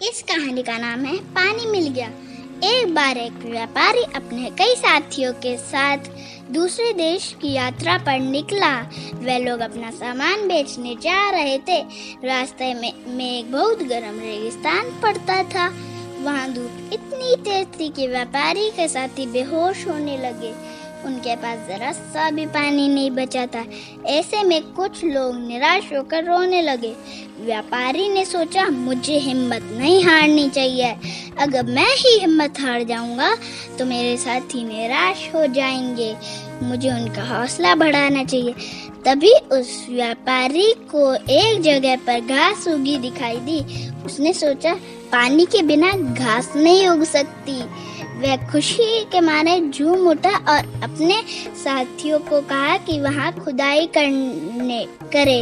इस कहानी का नाम है पानी मिल गया। एक बार एक व्यापारी अपने कई साथियों के साथ दूसरे देश की यात्रा पर निकला। वे लोग अपना सामान बेचने जा रहे थे। रास्ते में एक बहुत गर्म रेगिस्तान पड़ता था। वहाँ धूप इतनी तेज थी कि व्यापारी के साथी बेहोश होने लगे। उनके पास जरा सा भी पानी नहीं बचा था। ऐसे में कुछ लोग निराश होकर रोने लगे। व्यापारी ने सोचा, मुझे हिम्मत नहीं हारनी चाहिए। अगर मैं ही हिम्मत हार जाऊंगा तो मेरे साथी निराश हो जाएंगे। मुझे उनका हौसला बढ़ाना चाहिए। तभी उस व्यापारी को एक जगह पर घास उगी दिखाई दी। उसने सोचा, पानी के बिना घास नहीं उग सकती। वह खुशी के मारे झूम उठा और अपने साथियों को कहा कि वहाँ खुदाई करे।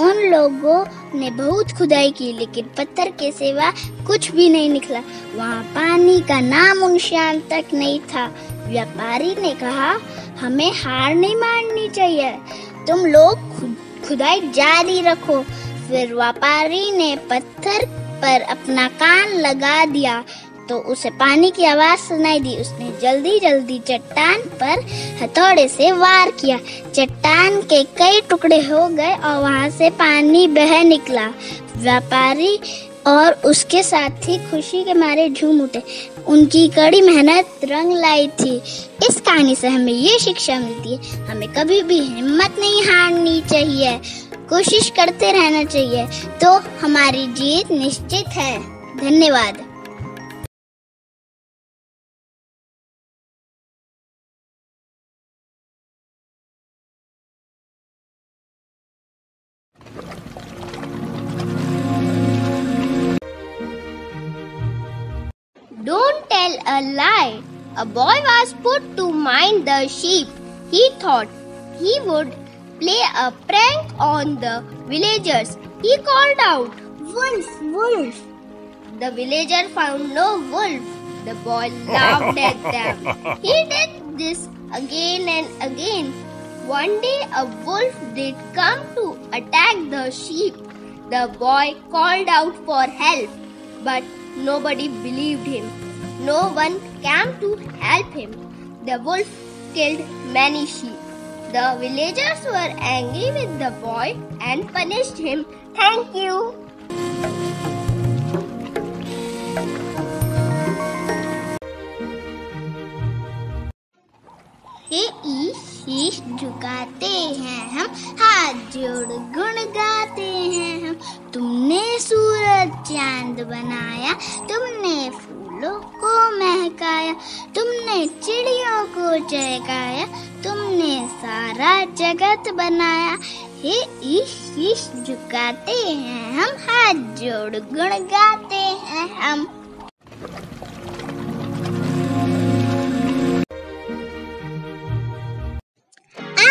उन लोगों ने बहुत खुदाई की, लेकिन पत्थर के सिवा कुछ भी नहीं निकला। वहाँ पानी का नामो निशान तक नहीं था। व्यापारी ने कहा, हमें हार नहीं माननी चाहिए। तुम लोग खुदाई जारी रखो। फिर व्यापारी ने पत्थर पर अपना कान लगा दिया तो उसे पानी की आवाज सुनाई दी। उसने जल्दी जल्दी चट्टान पर हथौड़े से वार किया। चट्टान के कई टुकड़े हो गए और वहां से पानी बह निकला। व्यापारी और उसके साथी खुशी के मारे झूम उठे। उनकी कड़ी मेहनत रंग लाई थी। इस कहानी से हमें ये शिक्षा मिलती है, हमें कभी भी हिम्मत नहीं हारनी चाहिए। कोशिश करते रहना चाहिए तो हमारी जीत निश्चित है। धन्यवाद। Don't tell a lie. A boy was put to mind the sheep. He thought he would play a prank on the villagers. He called out, "Wolf, wolf!" The villager found no wolf. The boy laughed at them. He did this again and again. One day a wolf did come to attack the sheep. The boy called out for help, but nobody believed him. No one came to help him. The wolf killed many sheep. The villagers were angry with the boy and punished him. Thank you. हे शीश झुकाते हैं हम, हाथ जोड़ गुण गाते हैं हम। तुमने सूरज चांद बनाया, तुमने फूलों को महकाया, तुमने चिड़ियों को चहकाया, तुमने सारा जगत बनाया। हे शीश झुकाते हैं हम, हाथ जोड़ गुण गाते हैं हम।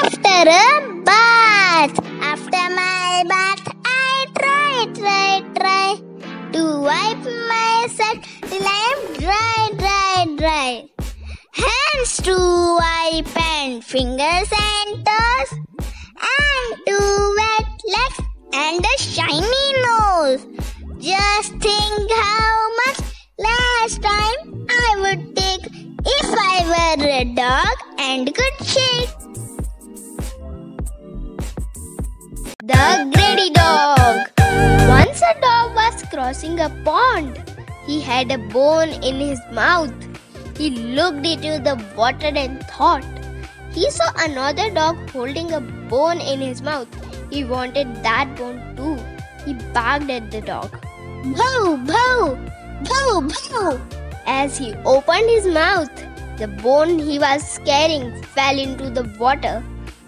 After a bath, after my bath, I try to wipe myself till I am dry. Hands to wipe and fingers and toes, and to wet legs and a shiny nose. Just think how much less time I would take if I were a dog and could shake. The Greedy Dog. Once a dog was crossing a pond. He had a bone in his mouth. He looked into the water and thought. He saw another dog holding a bone in his mouth. He wanted that bone too. He barked at the dog. Bhau, bhau, bhau, bhau. As he opened his mouth, the bone he was carrying fell into the water.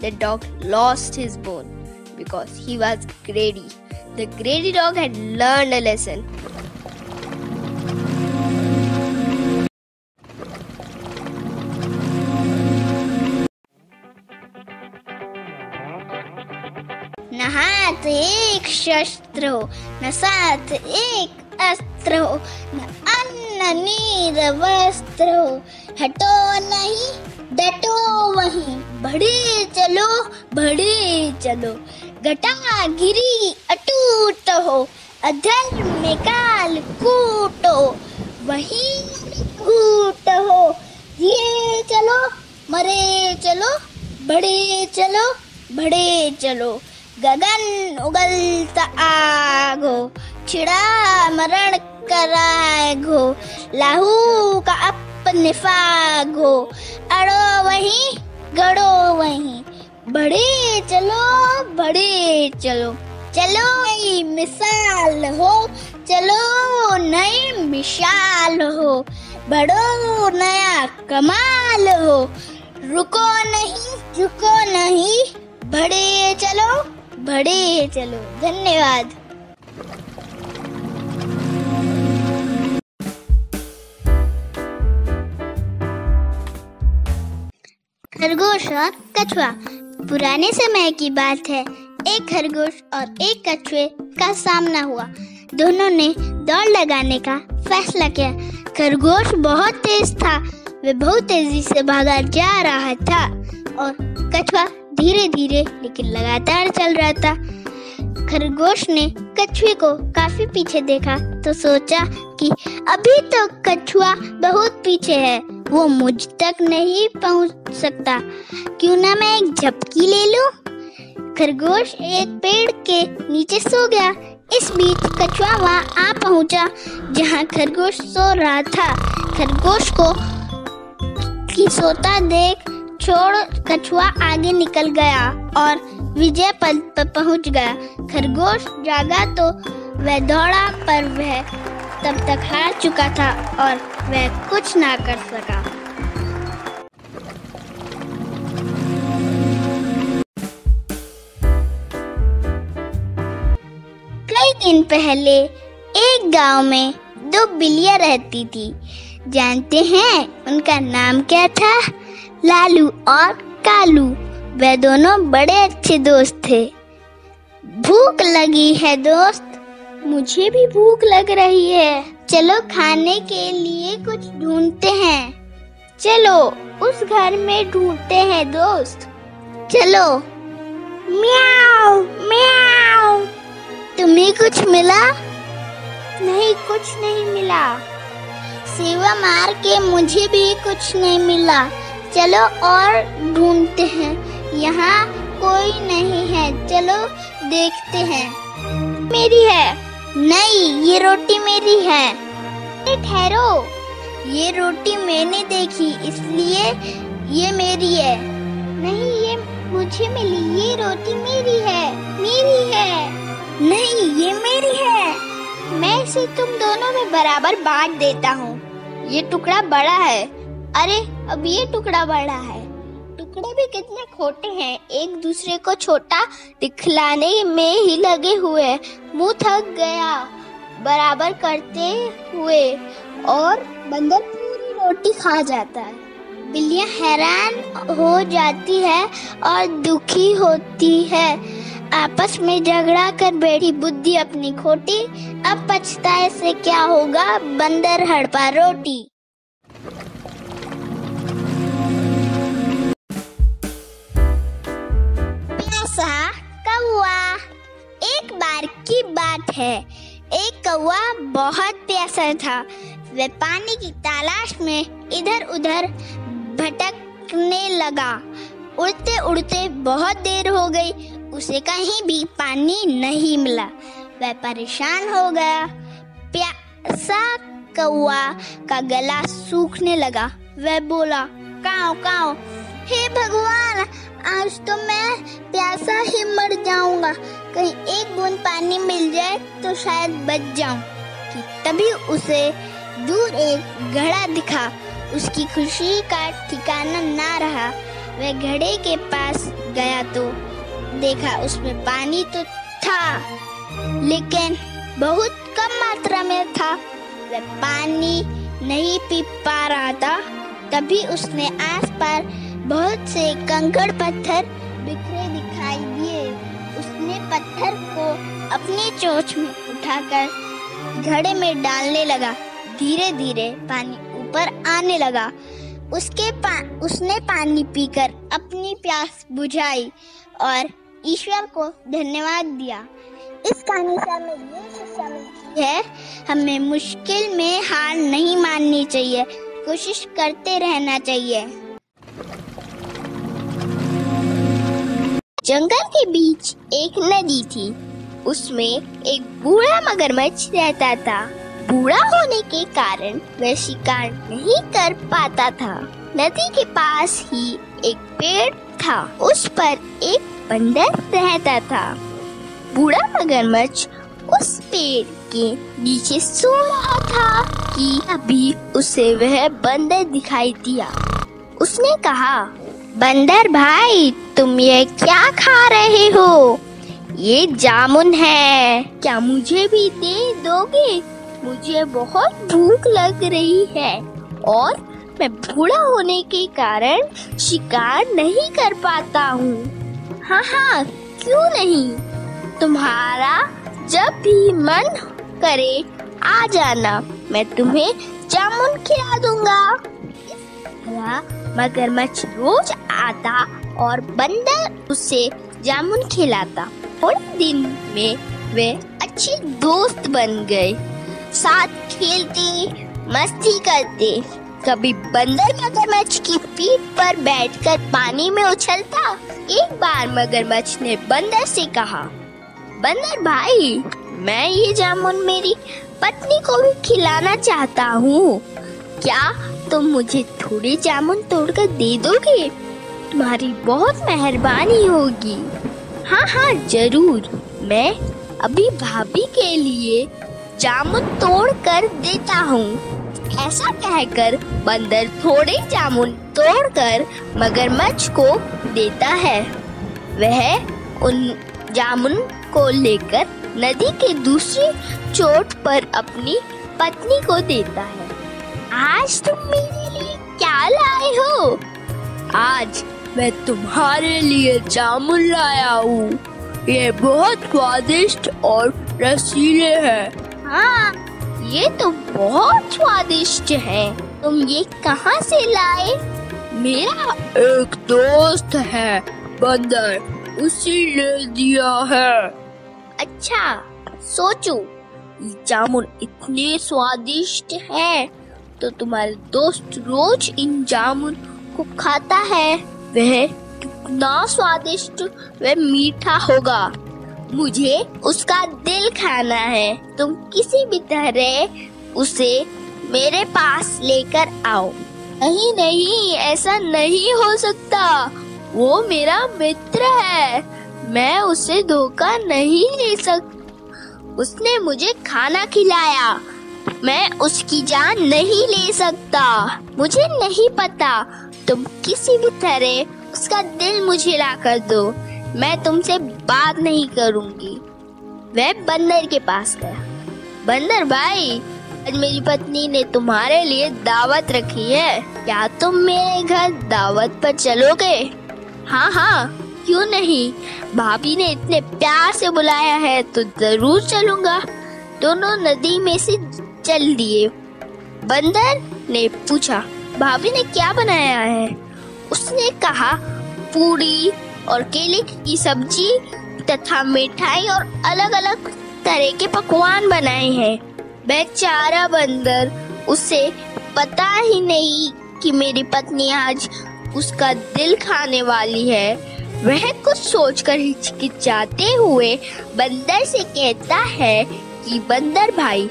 The dog lost his bone because he was greedy. The greedy dog had learned a lesson. न हाथ एक शस्त्र हो, न साथ एक अस्त्र हो, न अन्न नीर वस्त्र हो। हटो नहीं, डटो वहीं, बढ़े चलो। घटा गिरी अटूट हो, अधर्म में काल कूट वहीं घूट हो। धीरे चलो मरे चलो, बढ़े चलो बढ़े चलो। गगन उगलता आग हो, छिड़ा मरण कराग हो। लाहू का अपने फाग हो, अड़ो वहीं गड़ो वहीं। बढ़े चलो बढ़े चलो, चलो नई मिसाल हो, चलो नई मिसाल हो। बढ़ो नया कमाल हो, रुको नहीं झुको नहीं। बढ़े चलो बढ़े चलो। धन्यवाद। खरगोश और कछुआ। पुराने समय की बात है। एक खरगोश और एक कछुए का सामना हुआ। दोनों ने दौड़ लगाने का फैसला किया। खरगोश बहुत तेज था, वह बहुत तेजी से भागा जा रहा था और कछुआ धीरे धीरे लेकिन लगातार चल रहा था। खरगोश ने कछुए को काफी पीछे देखा तो सोचा कि अभी तो कछुआ बहुत पीछे है, वो मुझ तक नहीं पहुंच सकता। क्यों ना मैं एक झपकी ले लूं। खरगोश एक पेड़ के नीचे सो गया। इस बीच कछुआ वहां आ पहुंचा जहां खरगोश सो रहा था। खरगोश को की सोता देख छोड़ कछुआ आगे निकल गया और विजय पद पर पहुंच गया। खरगोश जागा तो वह दौड़ा, पर वह तब तक हार चुका था और वह कुछ ना कर सका। कई दिन पहले एक गांव में दो बिल्लियां रहती थी। जानते हैं उनका नाम क्या था? लालू और कालू। वे दोनों बड़े अच्छे दोस्त थे। भूख लगी है दोस्त? मुझे भी भूख लग रही है। चलो खाने के लिए कुछ ढूंढते हैं। चलो उस घर में ढूंढते हैं दोस्त। चलो। म्याऊ म्याऊ। तुम्हें कुछ मिला? नहीं, कुछ नहीं मिला। सेवा मार के मुझे भी कुछ नहीं मिला। चलो और ढूंढते हैं। यहाँ कोई नहीं है, चलो देखते हैं। मेरी है। नहीं, ये रोटी मेरी है। ठहरो, ये रोटी मैंने देखी इसलिए ये मेरी है। नहीं, ये मुझे मिली, ये रोटी मेरी है। मेरी है। नहीं, ये मेरी है। मैं इसे तुम दोनों में बराबर बांट देता हूँ। ये टुकड़ा बड़ा है। अरे अब ये टुकड़ा बड़ा है। टुकड़े भी कितने खोटे हैं, एक दूसरे को छोटा दिखलाने में ही लगे हुए। मुंह थक गया बराबर करते हुए और बंदर पूरी रोटी खा जाता है। बिल्लियां हैरान हो जाती है और दुखी होती है। आपस में झगड़ा कर बैठी बुद्धि अपनी खोटी। अब पछताए से क्या होगा, बंदर हड़पा रोटी। प्यासा कौवा। एक बार की बात है, एक कौवा बहुत प्यासा था। वह पानी की तलाश में इधर उधर भटकने लगा। उड़ते उड़ते बहुत देर हो गई, उसे कहीं भी पानी नहीं मिला। वह परेशान हो गया। प्यासा कौवा का गला सूखने लगा। वह बोला, काऊ काऊ, हे भगवान, आज तो मैं प्यासा ही मर जाऊंगा। कहीं एक बूंद पानी मिल जाए तो शायद बच जाऊं। कि तभी उसे दूर एक घड़ा दिखा। उसकी खुशी का ठिकाना ना रहा। वह घड़े के पास गया तो देखा उसमें पानी तो था, लेकिन बहुत कम मात्रा में था। वह पानी नहीं पी पा रहा था। तभी उसने आसपास बहुत से कंकड़ पत्थर बिखरे दिखाई दिए। उसने पत्थर को अपनी चोंच में उठाकर घड़े में डालने लगा। धीरे धीरे पानी ऊपर आने लगा। उसने पानी पीकर अपनी प्यास बुझाई और ईश्वर को धन्यवाद दिया। इस कहानी से हमें ये शिक्षा मिलती है, हमें मुश्किल में हार नहीं माननी चाहिए, कोशिश करते रहना चाहिए। जंगल के बीच एक नदी थी। उसमें एक बूढ़ा मगरमच्छ रहता था। बूढ़ा होने के कारण वह शिकार नहीं कर पाता था। नदी के पास ही एक पेड़ था, उस पर एक बंदर रहता था। बूढ़ा मगरमच्छ उस पेड़ के नीचे सो रहा था कि अभी उसे वह बंदर दिखाई दिया। उसने कहा, बंदर भाई, तुम ये क्या खा रहे हो? ये जामुन है, क्या मुझे भी दे दोगे? मुझे बहुत भूख लग रही है और मैं बूढ़ा होने के कारण शिकार नहीं कर पाता हूँ। हाँ हाँ, क्यों नहीं, तुम्हारा जब भी मन करे आ जाना, मैं तुम्हें जामुन खिला दूंगा। मगरमच्छ रोज आता और बंदर उसे जामुन खिलाता। थोड़े दिन में वे अच्छे दोस्त बन गए, साथ खेलते मस्ती करते। कभी बंदर मगरमच्छ की पीठ पर बैठकर पानी में उछलता। एक बार मगरमच्छ ने बंदर से कहा, बंदर भाई, मैं ये जामुन मेरी पत्नी को भी खिलाना चाहता हूँ, क्या तुम मुझे थोड़े जामुन तोड़कर दे दोगे? तुम्हारी बहुत मेहरबानी होगी। हाँ हाँ जरूर, मैं अभी भाभी के लिए जामुन तोड़ कर देता हूँ। ऐसा कहकर बंदर थोड़े जामुन तोड़कर मगरमच्छ को देता है। वह उन जामुन को लेकर नदी के दूसरी चोट पर अपनी पत्नी को देता है। आज तुम मेरे लिए क्या लाए हो? आज मैं तुम्हारे लिए जामुन लाया हूँ। ये बहुत स्वादिष्ट और रसीले हैं। हाँ, ये तो बहुत स्वादिष्ट है। तुम ये कहाँ से लाए? मेरा एक दोस्त है बंदर, उसी ले दिया है। अच्छा, सोचो, ये जामुन इतने स्वादिष्ट है तो तुम्हारे दोस्त रोज इन जामुन को खाता है। वह कितना स्वादिष्ट व मीठा होगा। मुझे उसका दिल खाना है। तुम किसी भी तरह उसे मेरे पास लेकर आओ। नहीं नहीं, ऐसा नहीं हो सकता। वो मेरा मित्र है, मैं उसे धोखा नहीं दे सकता। उसने मुझे खाना खिलाया, मैं उसकी जान नहीं ले सकता। मुझे नहीं पता, तुम किसी भी तरह उसका दिल मुझे ला कर दो, मैं तुमसे बात नहीं करूंगी। वह बंदर के पास गया। बंदर भाई, आज मेरी पत्नी ने तुम्हारे लिए दावत रखी है, क्या तुम मेरे घर दावत पर चलोगे? हाँ हाँ, क्यों नहीं, भाभी ने इतने प्यार से बुलाया है तो जरूर चलूंगा। दोनों नदी में से चल दिए। बंदर ने पूछा, भाभी ने क्या बनाया है? उसने कहा, पूरी और केले की सब्जी तथा मिठाई और अलग अलग तरह के पकवान बनाए हैं। बेचारा बंदर, उसे पता ही नहीं कि मेरी पत्नी आज उसका दिल खाने वाली है। वह कुछ सोचकर हिचकिचाते हुए बंदर से कहता है कि बंदर भाई,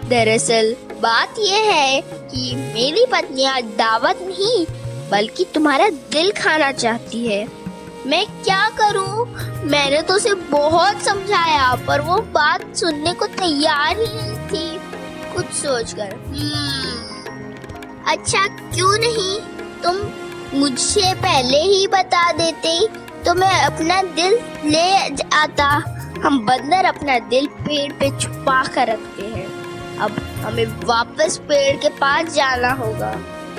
दरअसल बात यह है कि मेरी पत्नी आज दावत नहीं बल्कि तुम्हारा दिल खाना चाहती है। मैं क्या करूं? मैंने तो उसे बहुत समझाया पर वो बात सुनने को तैयार ही नहीं थी। कुछ सोचकर, अच्छा क्यों नहीं, तुम मुझसे पहले ही बता देते तो मैं अपना दिल ले आता। हम बंदर अपना दिल पेड़ पे छुपा कर रखते हैं। अब हमें वापस पेड़ के पास जाना होगा।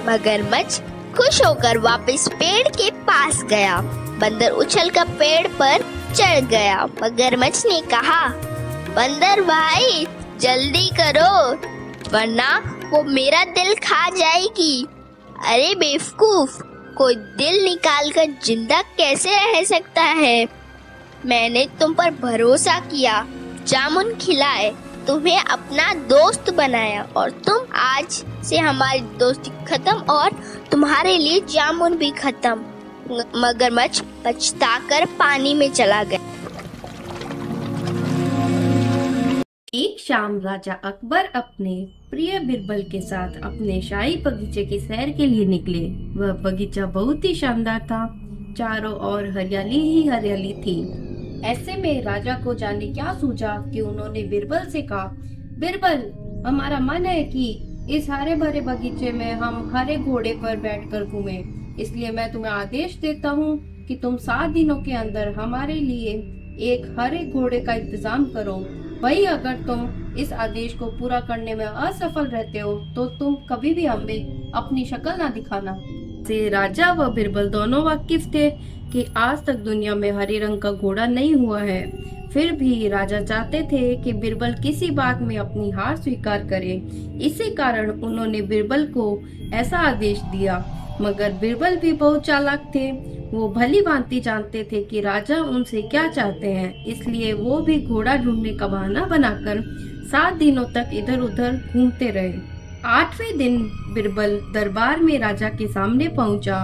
मगरमच्छ खुश होकर वापस पेड़ के पास गया। बंदर उछलकर पेड़ पर चढ़ गया। मगरमच्छ ने कहा, बंदर भाई जल्दी करो वरना वो मेरा दिल खा जाएगी। अरे बेवकूफ, कोई दिल निकाल कर जिंदा कैसे रह सकता है? मैंने तुम पर भरोसा किया, जामुन खिलाए, तुम्हें अपना दोस्त बनाया और तुम आज से हमारी दोस्ती खत्म और तुम्हारे लिए जामुन भी खत्म। मगरमच्छ पछताकर पानी में चला गया। एक शाम राजा अकबर अपने प्रिय बिरबल के साथ अपने शाही बगीचे की सैर के लिए निकले। वह बगीचा बहुत ही शानदार था, चारों ओर हरियाली ही हरियाली थी। ऐसे में राजा को जाने क्या सूझा कि उन्होंने बिरबल से कहा, बिरबल, हमारा मन है कि इस हरे भरे बगीचे में हम हरे घोड़े पर बैठकर घूमें, इसलिए मैं तुम्हें आदेश देता हूँ कि तुम 7 दिनों के अंदर हमारे लिए एक हरे घोड़े का इंतजाम करो। वही अगर तुम इस आदेश को पूरा करने में असफल रहते हो तो तुम कभी भी हमें अपनी शक्ल ना दिखाना। से राजा व बिरबल दोनों वाकिफ थे कि आज तक दुनिया में हरे रंग का घोड़ा नहीं हुआ है। फिर भी राजा चाहते थे कि बिरबल किसी बात में अपनी हार स्वीकार करे। इसी कारण उन्होंने बिरबल को ऐसा आदेश दिया। मगर बिरबल भी बहुत चालाक थे। वो भली भांति जानते थे कि राजा उनसे क्या चाहते हैं, इसलिए वो भी घोड़ा ढूंढने का बहाना बनाकर 7 दिनों तक इधर उधर घूमते रहे। 8वें दिन बिरबल दरबार में राजा के सामने पहुंचा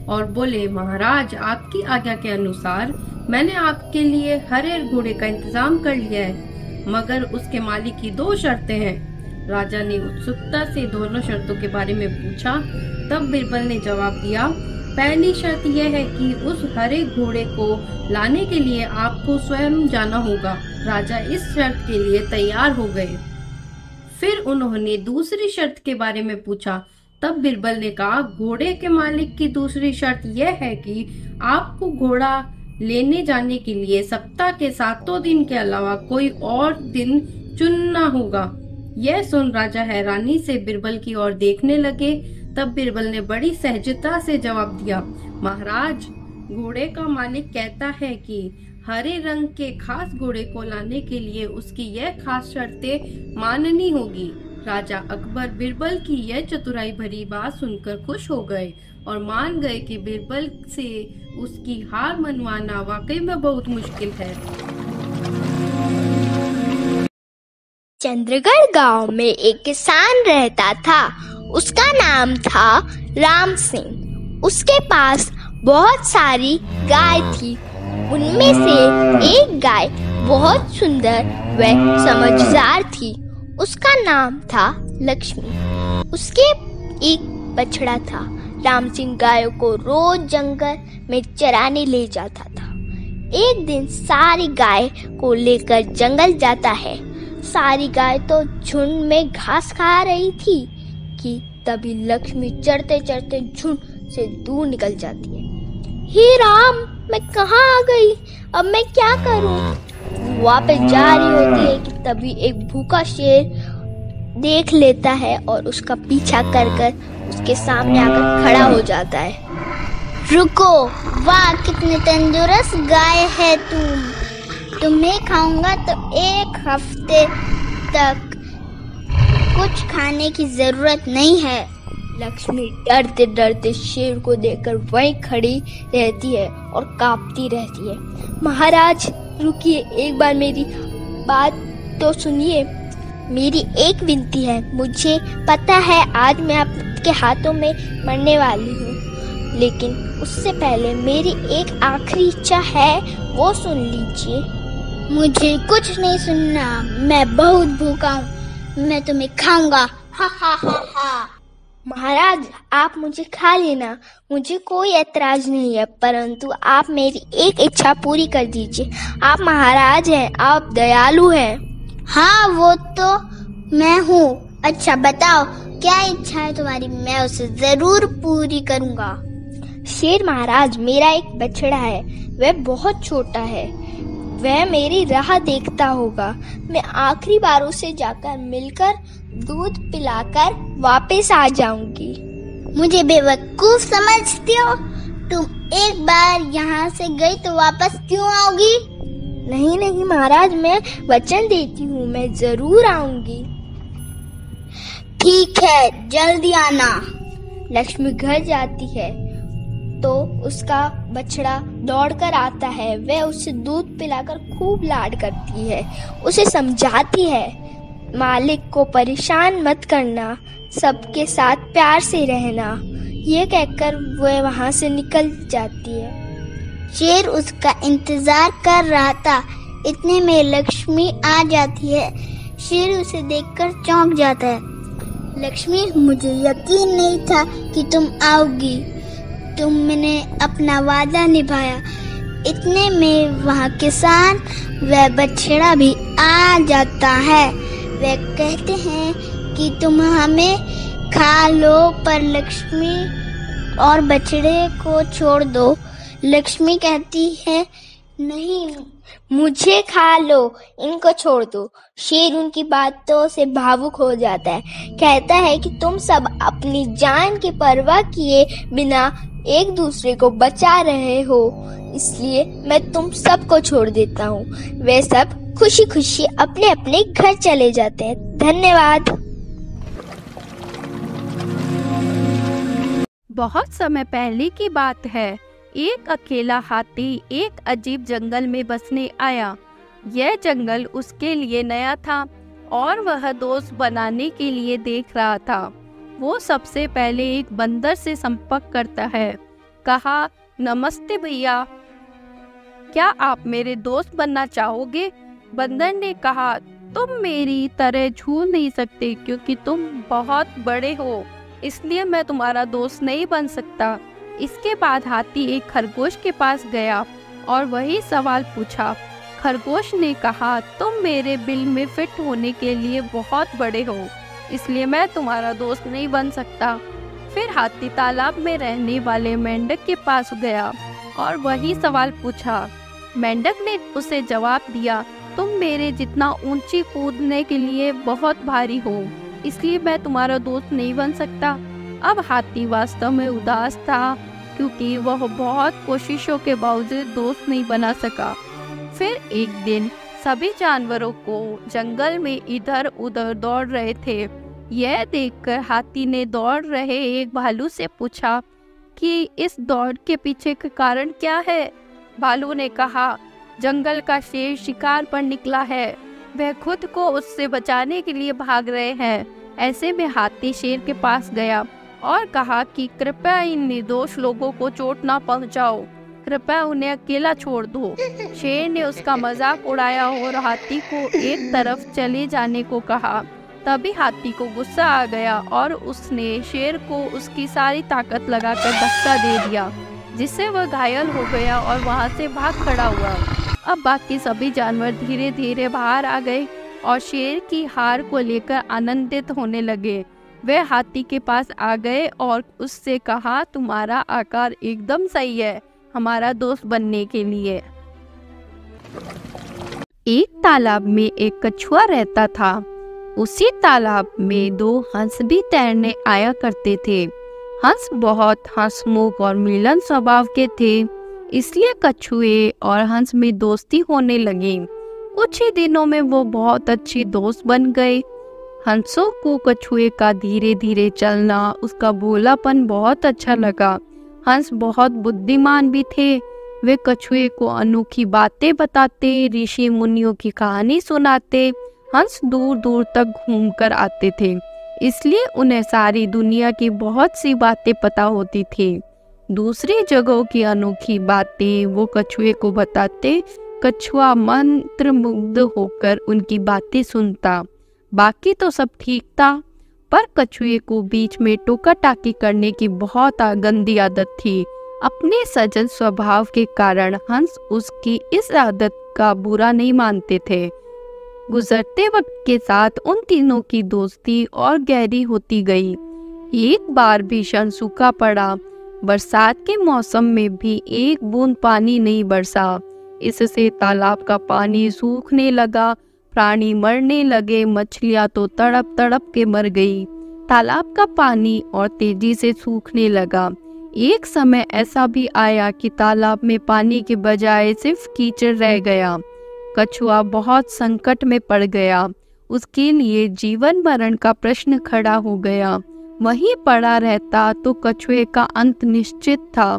और बोले, महाराज, आपकी आज्ञा के अनुसार मैंने आपके लिए हरे घोड़े का इंतजाम कर लिया है, मगर उसके मालिक की 2 शर्तें हैं। राजा ने उत्सुकता से दोनों शर्तों के बारे में पूछा। तब बिरबल ने जवाब दिया, पहली शर्त यह है कि उस हरे घोड़े को लाने के लिए आपको स्वयं जाना होगा। राजा इस शर्त के लिए तैयार हो गए। फिर उन्होंने दूसरी शर्त के बारे में पूछा। तब बिरबल ने कहा, घोड़े के मालिक की दूसरी शर्त यह है कि आपको घोड़ा लेने जाने के लिए सप्ताह के 7 दिन के अलावा कोई और दिन चुनना होगा। यह सुन राजा हैरानी से बिरबल की ओर देखने लगे। तब बिरबल ने बड़ी सहजता से जवाब दिया, महाराज, घोड़े का मालिक कहता है कि हरे रंग के खास घोड़े को लाने के लिए उसकी यह खास शर्तें माननी होगी। राजा अकबर बिरबल की यह चतुराई भरी बात सुनकर खुश हो गए और मान गए कि बिरबल से उसकी हार मनवाना वाकई में बहुत मुश्किल है। चंद्रगढ़ गांव में एक किसान रहता था। उसका नाम था राम सिंह। उसके पास बहुत सारी गाय थी। उनमें से एक गाय बहुत सुंदर व समझदार थी। उसका नाम था लक्ष्मी। उसके एक बछड़ा था। राम सिंह गायों को रोज जंगल में चराने ले जाता था। एक दिन सारी गाय को लेकर जंगल जाता है। सारी गाय तो झुंड में घास खा रही थी कि तभी लक्ष्मी चढ़ते चढ़ते झुंड से दूर निकल जाती है। हे राम, मैं कहाँ आ गई? अब मैं क्या करूं? वापस जा रही होती है कि तभी एक भूखा शेर देख लेता है और उसका पीछा कर कर उसके सामने आकर खड़ा हो जाता है। रुको, वाह, कितनी तंदुरुस्त गाय है तुम। तुम्हें खाऊंगा तो 1 हफ्ते तक कुछ खाने की जरूरत नहीं है। लक्ष्मी डरते डरते शेर को देखकर वहीं खड़ी रहती है और कांपती रहती है। महाराज रुकिए, एक बार मेरी बात तो सुनिए। मेरी एक विनती है। मुझे पता है आज मैं आपके हाथों में मरने वाली हूँ, लेकिन उससे पहले मेरी एक आखिरी इच्छा है, वो सुन लीजिए। मुझे कुछ नहीं सुनना, मैं बहुत भूखा हूँ, मैं तुम्हें खाऊंगा। हा हा हा हा। महाराज, आप मुझे खा लेना, मुझे कोई ऐतराज नहीं है, परंतु आप मेरी एक इच्छा पूरी कर दीजिए। आप महाराज हैं, आप दयालु हैं। हाँ, वो तो मैं हूँ। अच्छा बताओ, क्या इच्छा है तुम्हारी? मैं उसे जरूर पूरी करूँगा। शेर महाराज, मेरा एक बछड़ा है, वह बहुत छोटा है। वह मेरी राह देखता होगा। मैं आखिरी बार उसे जाकर मिलकर दूध पिलाकर वापस आ जाऊंगी। मुझे बेवकूफ समझती हो? तुम एक बार यहाँ से गई तो वापस क्यों आओगी? नहीं नहीं महाराज, मैं वचन देती हूँ, मैं जरूर आऊंगी। ठीक है, जल्दी आना। लक्ष्मी घर जाती है तो उसका बछड़ा दौड़कर आता है। वह उसे दूध पिलाकर खूब लाड करती है, उसे समझाती है मालिक को परेशान मत करना, सबके साथ प्यार से रहना। ये कहकर वह वहाँ से निकल जाती है। शेर उसका इंतजार कर रहा था। इतने में लक्ष्मी आ जाती है। शेर उसे देखकर चौंक जाता है। लक्ष्मी, मुझे यकीन नहीं था कि तुम आओगी। तुमने अपना वादा निभाया। इतने में वहाँ किसान व बछड़ा भी आ जाता है। वे कहते हैं कि तुम हमें खा लो, पर लक्ष्मी और बछड़े को छोड़ दो। लक्ष्मी कहती है, नहीं, मुझे खा लो, इनको छोड़ दो। शेर उनकी बातों से भावुक हो जाता है। कहता है कि तुम सब अपनी जान की परवाह किए बिना एक दूसरे को बचा रहे हो, इसलिए मैं तुम सबको छोड़ देता हूँ। वे सब खुशी खुशी अपने अपने घर चले जाते हैं। धन्यवाद। बहुत समय पहले की बात है। एक अकेला हाथी एक अजीब जंगल में बसने आया। यह जंगल उसके लिए नया था और वह दोस्त बनाने के लिए देख रहा था। वो सबसे पहले एक बंदर से संपर्क करता है। कहा, नमस्ते भैया, क्या आप मेरे दोस्त बनना चाहोगे? बंदर ने कहा, तुम मेरी तरह झूल नहीं सकते क्योंकि तुम बहुत बड़े हो, इसलिए मैं तुम्हारा दोस्त नहीं बन सकता। इसके बाद हाथी एक खरगोश के पास गया और वही सवाल पूछा। खरगोश ने कहा, तुम मेरे बिल में फिट होने के लिए बहुत बड़े हो, इसलिए मैं तुम्हारा दोस्त नहीं बन सकता। फिर हाथी तालाब में रहने वाले मेंढक के पास गया और वही सवाल पूछा। मेंढक ने उसे जवाब दिया, तुम मेरे जितना ऊंची कूदने के लिए बहुत भारी हो, इसलिए मैं तुम्हारा दोस्त नहीं बन सकता। अब हाथी वास्तव में उदास था क्योंकि वह बहुत कोशिशों के बावजूद दोस्त नहीं बना सका। फिर एक दिन सभी जानवरों को जंगल में इधर उधर दौड़ रहे थे। यह देखकर हाथी ने दौड़ रहे एक भालू से पूछा कि इस दौड़ के पीछे का कारण क्या है। भालू ने कहा, जंगल का शेर शिकार पर निकला है, वह खुद को उससे बचाने के लिए भाग रहे हैं। ऐसे में हाथी शेर के पास गया और कहा कि कृपया इन निर्दोष लोगों को चोट ना पहुंचाओ, कृपया उन्हें अकेला छोड़ दो। शेर ने उसका मजाक उड़ाया और हाथी को एक तरफ चले जाने को कहा। तभी हाथी को गुस्सा आ गया और उसने शेर को उसकी सारी ताकत लगाकर धक्का दे दिया, जिससे वह घायल हो गया और वहां से भाग खड़ा हुआ। अब बाकी सभी जानवर धीरे धीरे बाहर आ गए और शेर की हार को लेकर आनंदित होने लगे। वे हाथी के पास आ गए और उससे कहा, तुम्हारा आकार एकदम सही है हमारा दोस्त बनने के लिए। एक तालाब में एक कछुआ रहता था। उसी तालाब में दो हंस भी तैरने आया करते थे। हंस बहुत हंसमुख और मिलन स्वभाव के थे, इसलिए कछुए और हंस में दोस्ती होने लगी। कुछ ही दिनों में वो बहुत अच्छी दोस्त बन गए। हंसों को कछुए का धीरे धीरे चलना, उसका भोलापन बहुत अच्छा लगा। हंस बहुत बुद्धिमान भी थे। वे कछुए को अनोखी बातें बताते, ऋषि मुनियों की कहानी सुनाते। हंस दूर दूर तक घूमकर आते थे, इसलिए उन्हें सारी दुनिया की बहुत सी बातें पता होती थी। दूसरी जगहों की अनोखी बातें वो कछुए को बताते। कछुआ मंत्रमुग्ध होकर उनकी बातें सुनता। बाकी तो सब ठीक था, पर कछुए को बीच में टोका टाकी करने की बहुत गंदी आदत थी। अपने सजन स्वभाव के कारण हंस उसकी इस आदत का बुरा नहीं मानते थे। गुजरते वक्त के साथ उन तीनों की दोस्ती और गहरी होती गई। एक बार भीषण सूखा पड़ा। बरसात के मौसम में भी एक बूंद पानी नहीं बरसा। इससे तालाब का पानी सूखने लगा, प्राणी मरने लगे, मछलियां तो तड़प तड़प के मर गई। तालाब का पानी और तेजी से सूखने लगा। एक समय ऐसा भी आया कि तालाब में पानी के बजाय सिर्फ कीचड़ रह गया। कछुआ बहुत संकट में पड़ गया। उसके लिए जीवन मरण का प्रश्न खड़ा हो गया। वहीं पड़ा रहता तो कछुए का अंत निश्चित था।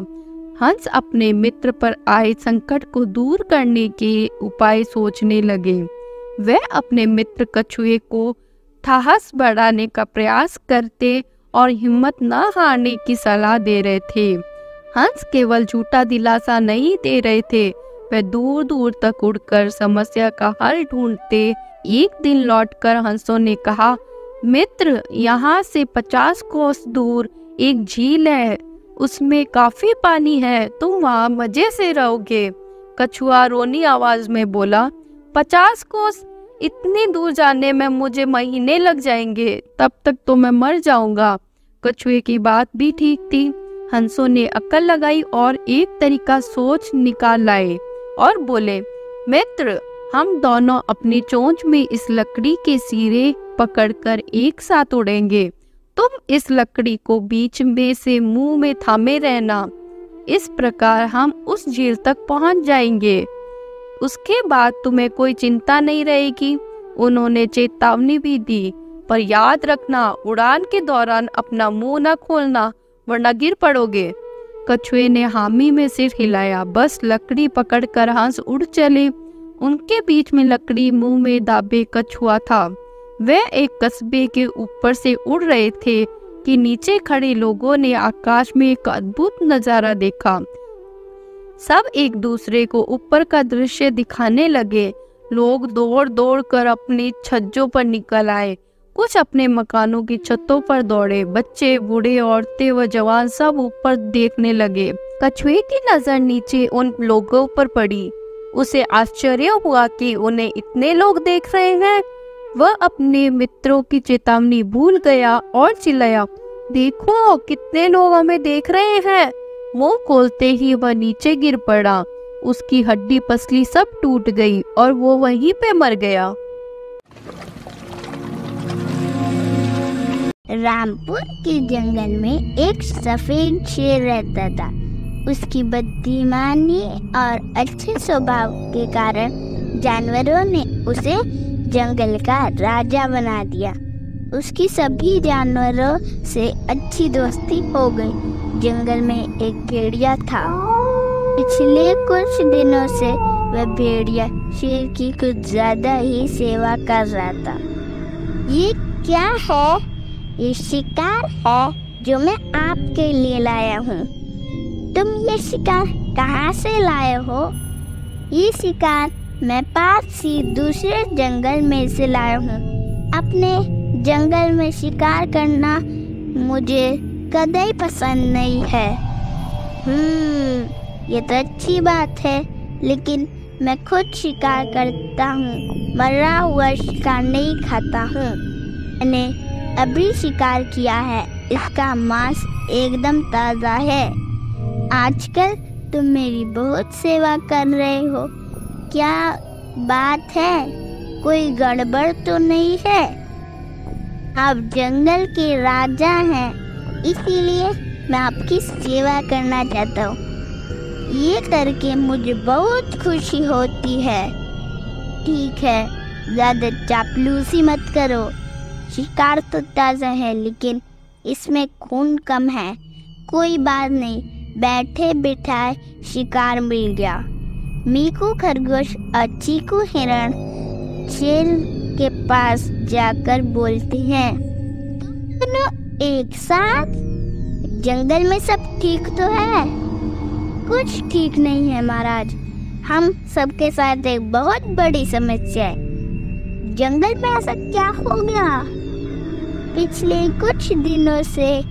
हंस अपने मित्र पर आए संकट को दूर करने के उपाय सोचने लगे। वह अपने मित्र कछुए को साहस बढ़ाने का प्रयास करते और हिम्मत न हारने की सलाह दे रहे थे। हंस केवल झूठा दिलासा नहीं दे रहे थे, वह दूर दूर तक उड़कर समस्या का हल ढूंढते। एक दिन लौटकर हंसों ने कहा, मित्र, यहाँ से 50 कोस दूर एक झील है, उसमें काफी पानी है, तुम वहाँ मजे से रहोगे। कछुआ रोनी आवाज में बोला, 50 कोस? इतनी दूर जाने में मुझे महीने लग जाएंगे, तब तक तो मैं मर जाऊंगा। कछुए की बात भी ठीक थी। हंसों ने अक्ल लगाई और एक तरीका सोच निकाल लाए और बोले, मित्र, हम दोनों अपनी चोंच में इस लकड़ी के सिरे पकड़कर एक साथ उड़ेंगे। तुम इस लकड़ी को बीच में से मुंह में थामे रहना। इस प्रकार हम उस झील तक पहुंच जाएंगे। उसके बाद तुम्हें कोई चिंता नहीं रहेगी। उन्होंने चेतावनी भी दी, पर याद रखना, उड़ान के दौरान अपना मुंह न खोलना, वरना गिर पड़ोगे। कछुए ने हामी में सिर हिलाया। बस लकड़ी पकड़कर हंस उड़ चले। उनके बीच में लकड़ी मुंह में दाबे कछुआ था। वह एक कस्बे के ऊपर से उड़ रहे थे कि नीचे खड़े लोगों ने आकाश में एक अद्भुत नजारा देखा। सब एक दूसरे को ऊपर का दृश्य दिखाने लगे। लोग दौड़ दौड़ कर अपनी छज्जों पर निकल आए। कुछ अपने मकानों की छतों पर दौड़े। बच्चे, बूढ़े, औरतें व जवान सब ऊपर देखने लगे। कछुए की नजर नीचे उन लोगों पर पड़ी। उसे आश्चर्य हुआ कि उन्हें इतने लोग देख रहे हैं। वह अपने मित्रों की चेतावनी भूल गया और चिल्लाया, देखो कितने लोग हमें देख रहे हैं। मुंह खोलते ही वह नीचे गिर पड़ा। उसकी हड्डी पसली सब टूट गई और वो वहीं पे मर गया। रामपुर के जंगल में एक सफेद शेर रहता था। उसकी बुद्धिमानी और अच्छे स्वभाव के कारण जानवरों ने उसे जंगल का राजा बना दिया। उसकी सभी जानवरों से अच्छी दोस्ती हो गई। जंगल में एक भेड़िया था। पिछले कुछ दिनों से वह भेड़िया शेर की कुछ ज्यादा ही सेवा कर रहा था। ये क्या है? ये शिकार है जो मैं आपके लिए लाया हूँ। तुम ये शिकार कहाँ से लाए हो? ये शिकार मैं पास ही दूसरे जंगल में से लाया हूँ। अपने जंगल में शिकार करना मुझे कतई पसंद नहीं है। ये तो अच्छी बात है, लेकिन मैं खुद शिकार करता हूँ, मरा हुआ शिकार नहीं खाता हूँ। मैंने अभी शिकार किया है, इसका मांस एकदम ताज़ा है। आजकल तुम मेरी बहुत सेवा कर रहे हो, क्या बात है? कोई गड़बड़ तो नहीं है? आप जंगल के राजा हैं, इसीलिए मैं आपकी सेवा करना चाहता हूँ। ये करके मुझे बहुत खुशी होती है। ठीक है, ज़्यादा चापलूसी मत करो। शिकार तो ताज़ा है, लेकिन इसमें खून कम है। कोई बात नहीं, बैठे बिठाए शिकार मिल गया। मीकू खरगोश और चीकू हिरण शेर के पास जाकर बोलते हैं, दोनों एक साथ? जंगल में सब ठीक तो है? कुछ ठीक नहीं है महाराज, हम सबके साथ एक बहुत बड़ी समस्या है। जंगल में ऐसा क्या हो गया? पिछले कुछ दिनों से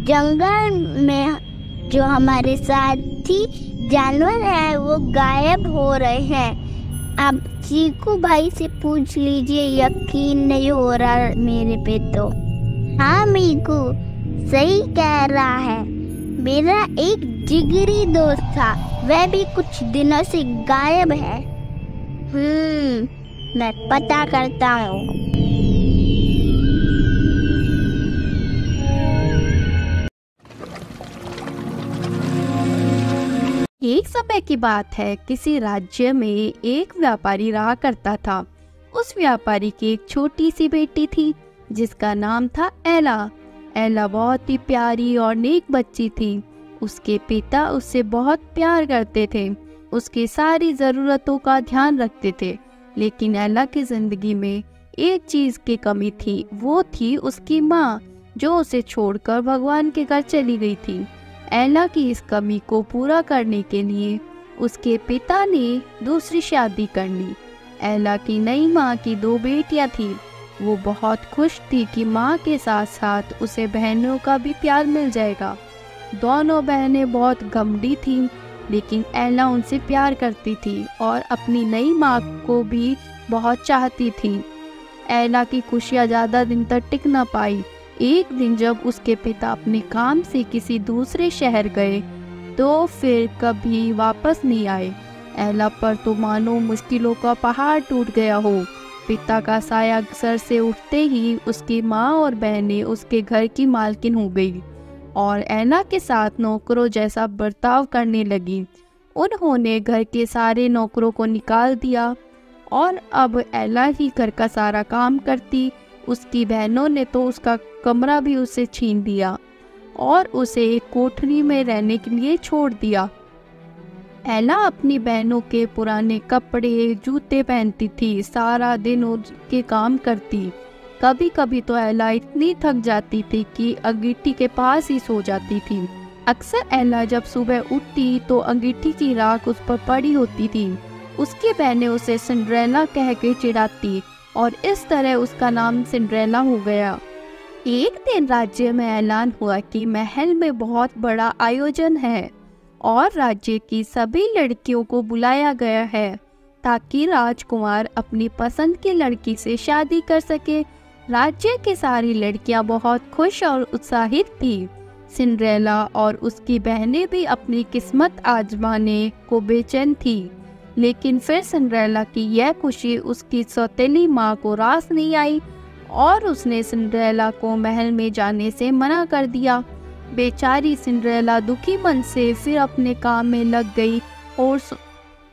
जंगल में जो हमारे साथी जानवर हैं वो गायब हो रहे हैं। आप चीकू भाई से पूछ लीजिए, यकीन नहीं हो रहा मेरे पे तो। हाँ मीकू सही कह रहा है, मेरा एक जिगरी दोस्त था, वह भी कुछ दिनों से गायब है। मैं पता करता हूँ। एक समय की बात है, किसी राज्य में एक व्यापारी रहा करता था। उस व्यापारी की एक छोटी सी बेटी थी जिसका नाम था एला। एला बहुत ही प्यारी और नेक बच्ची थी। उसके पिता उससे बहुत प्यार करते थे, उसकी सारी ज़रूरतों का ध्यान रखते थे। लेकिन एला की ज़िंदगी में एक चीज़ की कमी थी, वो थी उसकी माँ, जो उसे छोड़कर भगवान के घर चली गई थी। एला की इस कमी को पूरा करने के लिए उसके पिता ने दूसरी शादी कर ली। एला की नई माँ की 2 बेटियाँ थीं। वो बहुत खुश थी कि माँ के साथ साथ उसे बहनों का भी प्यार मिल जाएगा। दोनों बहनें बहुत घमंडी थीं, लेकिन एला उनसे प्यार करती थी और अपनी नई माँ को भी बहुत चाहती थी। एला की खुशियाँ ज़्यादा दिन तक टिक न पाई। एक दिन जब उसके पिता अपने काम से किसी दूसरे शहर गए तो फिर कभी वापस नहीं आए। एला पर तो मानो मुश्किलों का पहाड़ टूट गया हो। पिता का साया सर से उठते ही उसकी माँ और बहनें उसके घर की मालकिन हो गई और एला के साथ नौकरों जैसा बर्ताव करने लगी। उन्होंने घर के सारे नौकरों को निकाल दिया और अब एला ही घर का सारा काम करती। उसकी बहनों ने तो उसका कमरा भी उसे छीन दिया और उसे एक कोठरी में रहने के लिए छोड़ दिया। एला अपनी बहनों के पुराने कपड़े जूते पहनती थी, सारा दिन उनके काम करती। कभी कभी तो एला इतनी थक जाती थी कि अंगीठी के पास ही सो जाती थी। अक्सर एला जब सुबह उठती तो अंगीठी की राख उस पर पड़ी होती थी। उसकी बहनें उसे सिंड्रेला कह के चिढ़ाती और इस तरह उसका नाम सिंड्रेला हो गया। एक दिन राज्य में ऐलान हुआ कि महल में बहुत बड़ा आयोजन है और राज्य की सभी लड़कियों को बुलाया गया है ताकि राजकुमार अपनी पसंद की लड़की से शादी कर सके। राज्य की सारी लड़कियां बहुत खुश और उत्साहित थी। सिंड्रेला और उसकी बहनें भी अपनी किस्मत आजमाने को बेचैन थी। लेकिन फिर सिंड्रेला की यह खुशी उसकी सौतेली माँ को रास नहीं आई और उसने सिंड्रेला को महल में जाने से मना कर दिया। बेचारी सिंड्रेला दुखी मन से फिर अपने काम में लग गई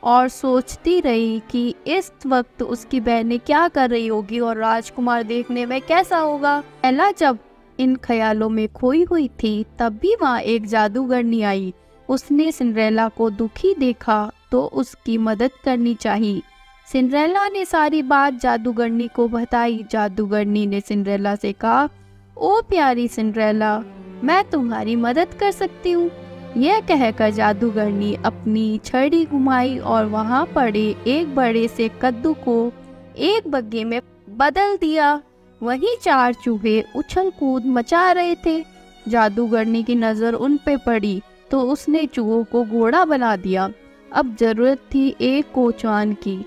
और सोचती रही कि इस वक्त उसकी बहनें क्या कर रही होगी और राजकुमार देखने में कैसा होगा। एला जब इन ख्यालों में खोई हुई थी तब भी वहाँ एक जादूगरनी आई। उसने सिंड्रेला को दुखी देखा तो उसकी मदद करनी चाहिए। सिंड्रेला ने सारी बात जादूगरनी को बताई। जादूगरनी ने सिंड्रेला से कहा, ओ प्यारी सिंड्रेला, मैं तुम्हारी मदद कर सकती हूँ। यह कहकर जादूगरनी अपनी छड़ी घुमाई और वहाँ पड़े एक बड़े से कद्दू को एक बग्घे में बदल दिया। वहीं 4 चूहे उछल कूद मचा रहे थे। जादूगरनी की नज़र उन पे पड़ी तो उसने चूहों को घोड़ा बना दिया। अब जरूरत थी एक कोचवान की।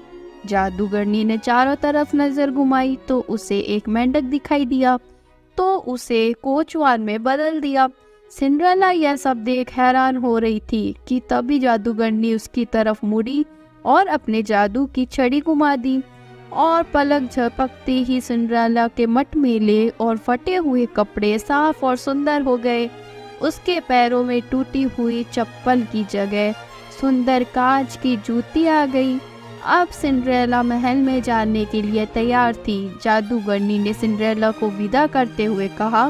जादूगरनी ने चारों तरफ नजर घुमाई तो उसे एक मेंढक दिखाई दिया तो उसे कोचवान में बदल दिया। सिंड्रेला यह सब देख हैरान हो रही थी कि तभी जादूगरनी उसकी तरफ मुड़ी और अपने जादू की छड़ी घुमा दी और पलक झपकते ही सिंड्रेला के मटमैले और फटे हुए कपड़े साफ और सुंदर हो गए। उसके पैरों में टूटी हुई चप्पल की जगह सुंदर कांच की जूती आ गई। अब सिंड्रेला महल में जाने के लिए तैयार थी। जादूगरनी ने सिंड्रेला को विदा करते हुए कहा,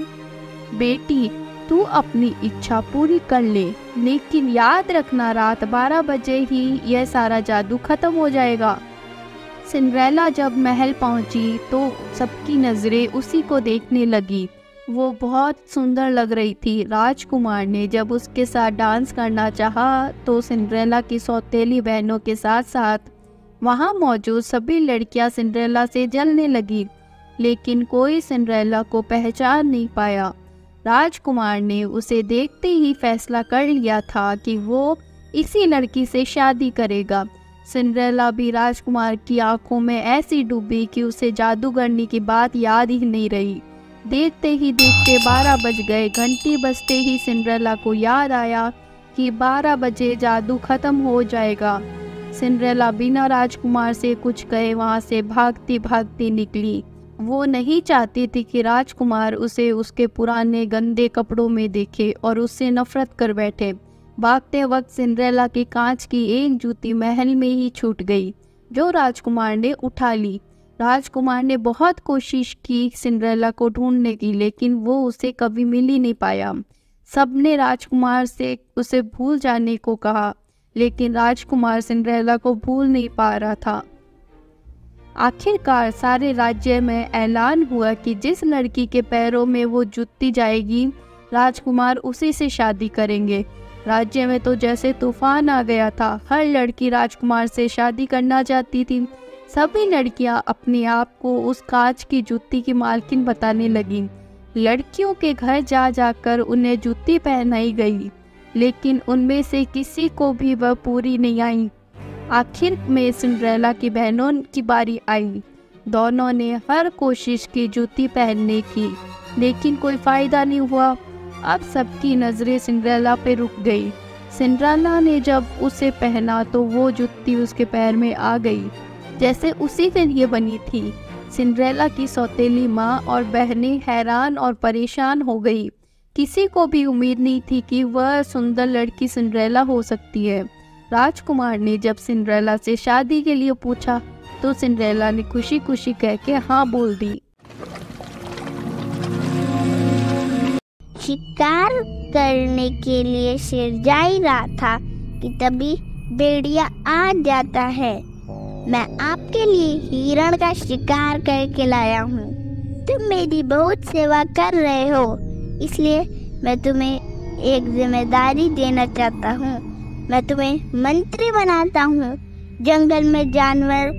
बेटी, तू अपनी इच्छा पूरी कर ले, लेकिन याद रखना रात 12 बजे ही यह सारा जादू खत्म हो जाएगा। सिंड्रेला जब महल पहुंची तो सबकी नजरें उसी को देखने लगी। वो बहुत सुंदर लग रही थी। राजकुमार ने जब उसके साथ डांस करना चाहा तो सिंड्रेला की सौतेली बहनों के साथ साथ वहाँ मौजूद सभी लड़कियां सिंड्रेला से जलने लगी, लेकिन कोई सिंड्रेला को पहचान नहीं पाया। राजकुमार ने उसे देखते ही फैसला कर लिया था कि वो इसी लड़की से शादी करेगा। सिंड्रेला भी राजकुमार की आंखों में ऐसी डूबी कि उसे जादूगरनी की बात याद ही नहीं रही। देखते ही देखते 12 बज गए। घंटी बजते ही सिंड्रेला को याद आया कि 12 बजे जादू खत्म हो जाएगा। सिंड्रेला बिना राजकुमार से कुछ कहे वहां से भागती भागती निकली। वो नहीं चाहती थी कि राजकुमार उसे उसके पुराने गंदे कपड़ों में देखे और उससे नफरत कर बैठे। भागते वक्त सिंड्रेला की कांच की एक जूती महल में ही छूट गई, जो राजकुमार ने उठा ली। राजकुमार ने बहुत कोशिश की सिंड्रेला को ढूंढने की, लेकिन वो उसे कभी मिल ही नहीं पाया। सबने राजकुमार से उसे भूल जाने को कहा, लेकिन राजकुमार सिंड्रेला को भूल नहीं पा रहा था। आखिरकार सारे राज्य में ऐलान हुआ कि जिस लड़की के पैरों में वो जुत्ती जाएगी, राजकुमार उसी से शादी करेंगे। राज्य में तो जैसे तूफान आ गया था। हर लड़की राजकुमार से शादी करना चाहती थी। सभी लड़कियां अपने आप को उस कांच की जूती की मालकिन बताने लगीं। लड़कियों के घर जा जाकर उन्हें जूती पहनाई गई, लेकिन उनमें से किसी को भी वह पूरी नहीं आई। आखिर में सिंड्रेला की बहनों की बारी आई। दोनों ने हर कोशिश की जूती पहनने की, लेकिन कोई फायदा नहीं हुआ। अब सबकी नज़रें सिंड्रेला पे रुक गई। सिंड्रेला ने जब उसे पहना तो वो जूती उसके पैर में आ गई, जैसे उसी के लिए बनी थी। सिंड्रेला की सौतेली माँ और बहनें हैरान और परेशान हो गई। किसी को भी उम्मीद नहीं थी कि वह सुंदर लड़की सिंड्रेला हो सकती है। राजकुमार ने जब सिंड्रेला से शादी के लिए पूछा तो सिंड्रेला ने खुशी खुशी कह के हाँ बोल दी। शिकार करने के लिए शेर जा ही रहा था कि तभी भेड़िया आ जाता है। मैं आपके लिए हिरण का शिकार करके लाया हूँ। तुम मेरी बहुत सेवा कर रहे हो, इसलिए मैं तुम्हें एक जिम्मेदारी देना चाहता हूँ। मैं तुम्हें मंत्री बनाता हूँ। जंगल में जानवर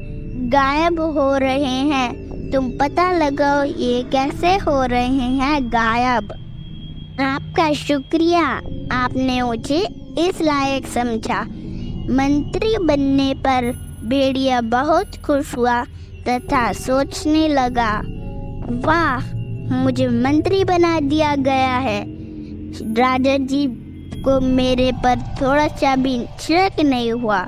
गायब हो रहे हैं, तुम पता लगाओ ये कैसे हो रहे हैं गायब। आपका शुक्रिया, आपने मुझे इस लायक समझा। मंत्री बनने पर भेड़िया बहुत खुश हुआ तथा सोचने लगा, वाह, मुझे मंत्री बना दिया गया है। राजा जी को मेरे पर थोड़ा सा भी शक नहीं हुआ।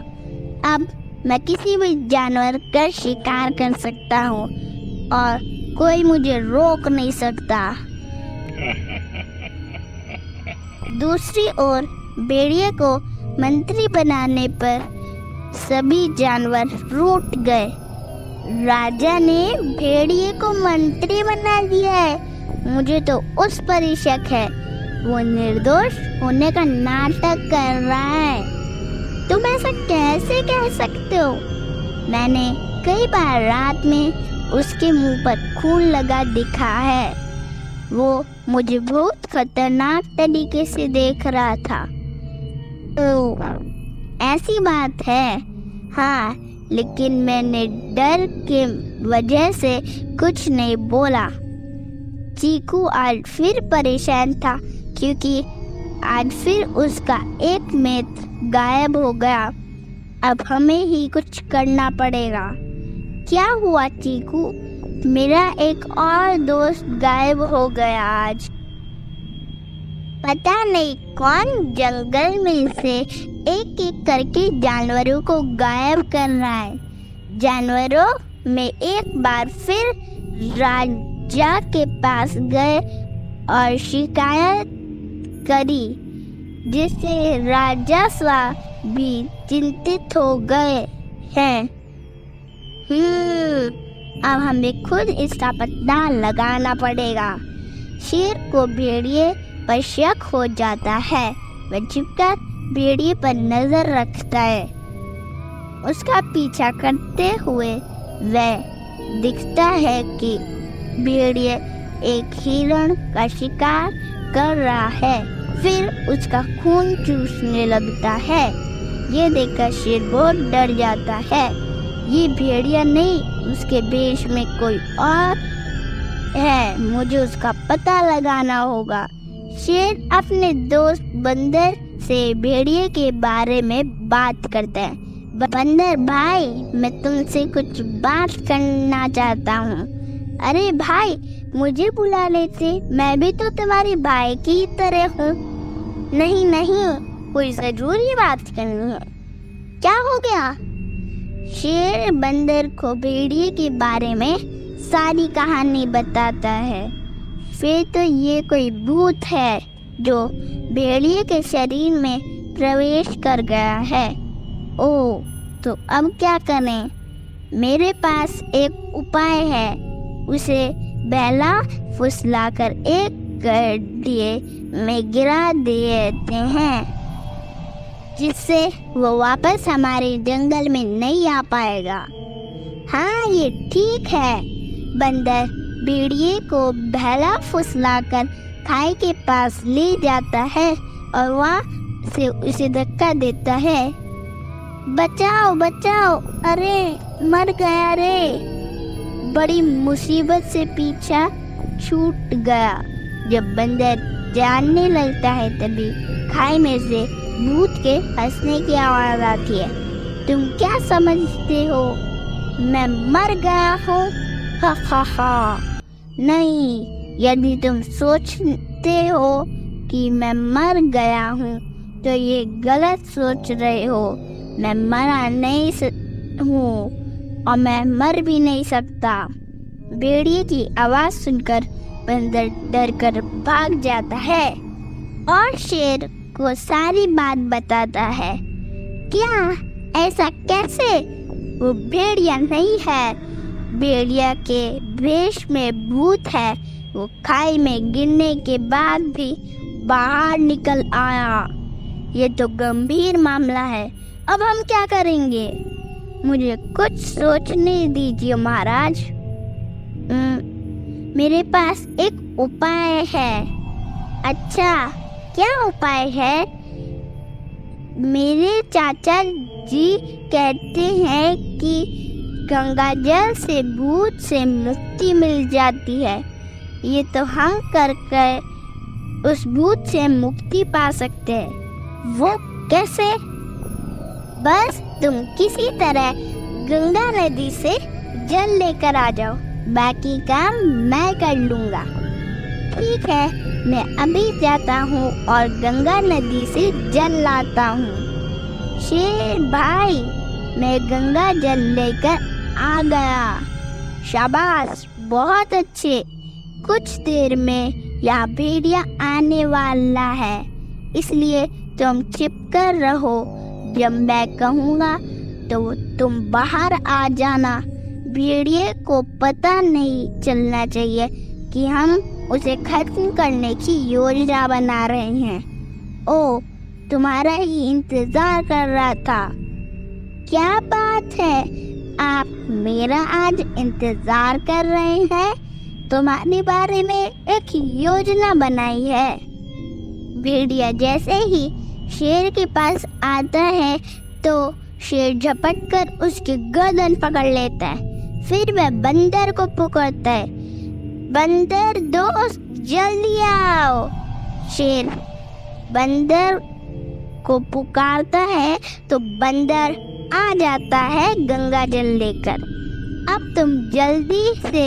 अब मैं किसी भी जानवर का शिकार कर सकता हूँ और कोई मुझे रोक नहीं सकता। दूसरी ओर भेड़िए को मंत्री बनाने पर सभी जानवर रूठ गए। राजा ने भेड़िए को मंत्री बना दिया है। मुझे तो उस पर ही शक है, वो निर्दोष होने का नाटक कर रहा है। तुम ऐसा कैसे कह सकते हो? मैंने कई बार रात में उसके मुंह पर खून लगा दिखा है। वो मुझे बहुत खतरनाक तरीके से देख रहा था। ऐसी बात है। हाँ, लेकिन मैंने डर के वजह से कुछ नहीं बोला। चीकू आज फिर परेशान था क्योंकि आज फिर उसका एक मित्र गायब हो गया। अब हमें ही कुछ करना पड़ेगा। क्या हुआ चीकू? मेरा एक और दोस्त गायब हो गया आज। पता नहीं कौन जंगल में से एक एक करके जानवरों को गायब कर रहा है। जानवरों में एक बार फिर राजा के पास गए और शिकायत करी, जिससे राजस्व भी चिंतित हो गए हैं। अब हमें खुद इसका पता लगाना पड़ेगा। शेर को भेड़िए पर शक हो जाता है। वह छिपकर भेड़िए पर नजर रखता है। उसका पीछा करते हुए वह दिखता है कि भेड़िए एक हिरण का शिकार कर रहा है। फिर उसका खून चूसने लगता है। ये देखकर शेर बहुत डर जाता है। ये भेड़िया नहीं, उसके भेष में कोई और है। मुझे उसका पता लगाना होगा। शेर अपने दोस्त बंदर से भेड़िए के बारे में बात करता है। बंदर भाई, मैं तुमसे कुछ बात करना चाहता हूँ। अरे भाई, मुझे बुला लेते, मैं भी तो तुम्हारे भाई की तरह हूँ। नहीं नहीं, कोई जरूरी बात करनी है। क्या हो गया? शेर बंदर को भेड़िए के बारे में सारी कहानी बताता है। फिर तो ये कोई भूत है जो भेड़िए के शरीर में प्रवेश कर गया है। ओह, तो अब क्या करें? मेरे पास एक उपाय है। उसे बहला फुसलाकर एक गड्ढे में गिरा देते हैं, जिससे वो वापस हमारे जंगल में नहीं आ पाएगा। हाँ, ये ठीक है। बंदर भेड़िए को बहला फुसलाकर खाई के पास ले जाता है और वहाँ से उसे धक्का देता है। बचाओ बचाओ, अरे मर गया रे। बड़ी मुसीबत से पीछा छूट गया। जब बंदर जानने लगता है तभी खाई में से भूत के हंसने की आवाज आती है। तुम क्या समझते हो, मैं मर गया हूँ? हा हा हा। नहीं, यदि तुम सोचते हो कि मैं मर गया हूँ तो ये गलत सोच रहे हो। मैं मरा नहीं हूँ और मैं मर भी नहीं सकता। भेड़िए की आवाज सुनकर बंदर डरकर भाग जाता है और शेर को सारी बात बताता है। क्या? ऐसा कैसे? वो भेड़िया नहीं है, भेड़िया के भेष में भूत है। वो खाई में गिरने के बाद भी बाहर निकल आया। ये तो गंभीर मामला है। अब हम क्या करेंगे? मुझे कुछ सोचने दीजिए महाराज। मेरे पास एक उपाय है। अच्छा, क्या उपाय है? मेरे चाचा जी कहते हैं कि गंगा जल से भूत से मुक्ति मिल जाती है। ये तो हम कर उस भूत से मुक्ति पा सकते हैं। वो कैसे? बस तुम किसी तरह गंगा नदी से जल लेकर आ जाओ, बाकी काम मैं कर लूँगा। ठीक है, मैं अभी जाता हूँ और गंगा नदी से जल लाता हूँ। शेर भाई, मैं गंगा जल लेकर आ गया। शाबाश, बहुत अच्छे। कुछ देर में यहाँ भेड़िया आने वाला है, इसलिए तुम छिपकर रहो। जब मैं कहूँगा तो तुम बाहर आ जाना। भेड़िए को पता नहीं चलना चाहिए कि हम उसे खत्म करने की योजना बना रहे हैं। ओ, तुम्हारा ही इंतजार कर रहा था। क्या बात है, आप मेरा आज इंतजार कर रहे हैं? तुम्हारे बारे में एक योजना बनाई है। भेड़िया जैसे ही शेर के पास आता है तो शेर झपट कर उसकी गर्दन पकड़ लेता है। फिर वह बंदर को पुकारता है, बंदर दोस्त जल्दी आओ। शेर बंदर को पुकारता है तो बंदर आ जाता है गंगा जल लेकर। अब तुम जल्दी से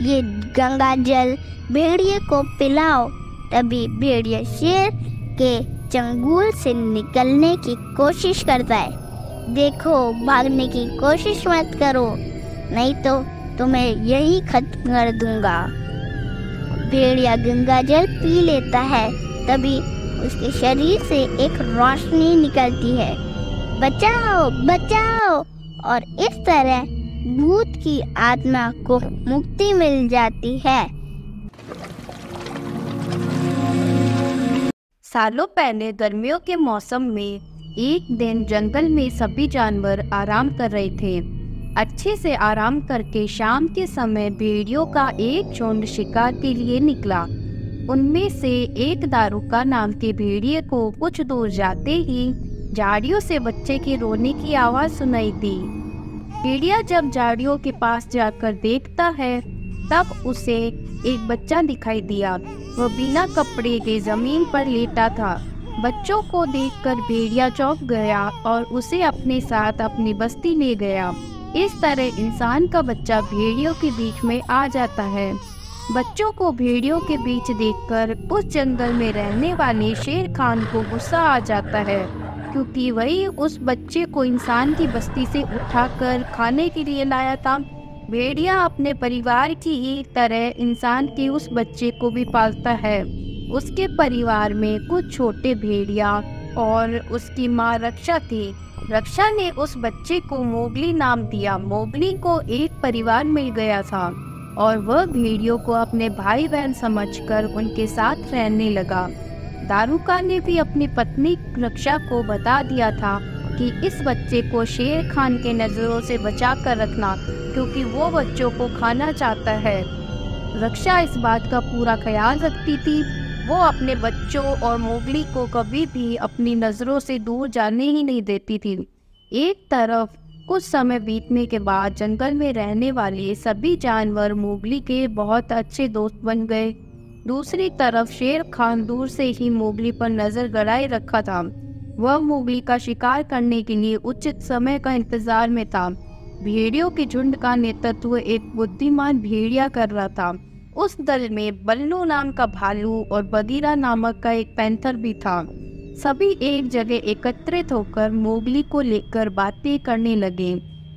ये गंगा जल भेड़िए को पिलाओ। तभी भेड़िया शेर के चंगुल से निकलने की कोशिश करता है। देखो, भागने की कोशिश मत करो, नहीं तो तुम्हें यही खत्म कर दूंगा। भेड़िया गंगा जल पी लेता है। तभी उसके शरीर से एक रोशनी निकलती है। बचाओ बचाओ! और इस तरह भूत की आत्मा को मुक्ति मिल जाती है। सालों पहले गर्मियों के मौसम में एक दिन जंगल में सभी जानवर आराम कर रहे थे। अच्छे से आराम करके शाम के समय भेड़ियों का एक झुंड शिकार के लिए निकला। उनमें से एक दारुका नाम के भेड़िए को कुछ दूर जाते ही झाड़ियों से बच्चे के रोने की आवाज सुनाई दी। भेड़िया जब झाड़ियों के पास जाकर देखता है तब उसे एक बच्चा दिखाई दिया। वह बिना कपड़े के जमीन पर लेटा था। बच्चों को देखकर भेड़िया चौंक गया और उसे अपने साथ अपनी बस्ती ले गया। इस तरह इंसान का बच्चा भेड़ियों के बीच में आ जाता है। बच्चों को भेड़ियों के बीच देखकर उस जंगल में रहने वाले शेर खान को गुस्सा आ जाता है, क्योंकि वही उस बच्चे को इंसान की बस्ती से उठाकर खाने के लिए लाया था। भेड़िया अपने परिवार की ही तरह इंसान के उस बच्चे को भी पालता है। उसके परिवार में कुछ छोटे भेड़िया और उसकी माँ रक्षा थी। रक्षा ने उस बच्चे को मोगली नाम दिया। मोगली को एक परिवार मिल गया था। और वह भेड़ियों को अपने भाई बहन समझकर उनके साथ रहने लगा। दारूका ने भी अपनी पत्नी रक्षा को बता दिया था कि इस बच्चे को शेर खान के नजरों से बचा कर रखना, क्योंकि वो बच्चों को खाना चाहता है। रक्षा इस बात का पूरा ख्याल रखती थी। वो अपने बच्चों और मोगली को कभी भी अपनी नजरों से दूर जाने ही नहीं देती थी। एक तरफ कुछ समय बीतने के बाद जंगल में रहने वाले सभी जानवर मोगली के बहुत अच्छे दोस्त बन गए। दूसरी तरफ शेर खान दूर से ही मोगली पर नजर गड़ाए रखा था। वह मोगली का शिकार करने के लिए उचित समय का इंतजार में था। भेड़ियों के झुंड का नेतृत्व एक बुद्धिमान भेड़िया कर रहा था। उस दल में बल्लू नाम का भालू और बगीरा नामक का एक पैंथर भी था। सभी एक जगह एकत्रित होकर मोगली को लेकर बातें करने लगे।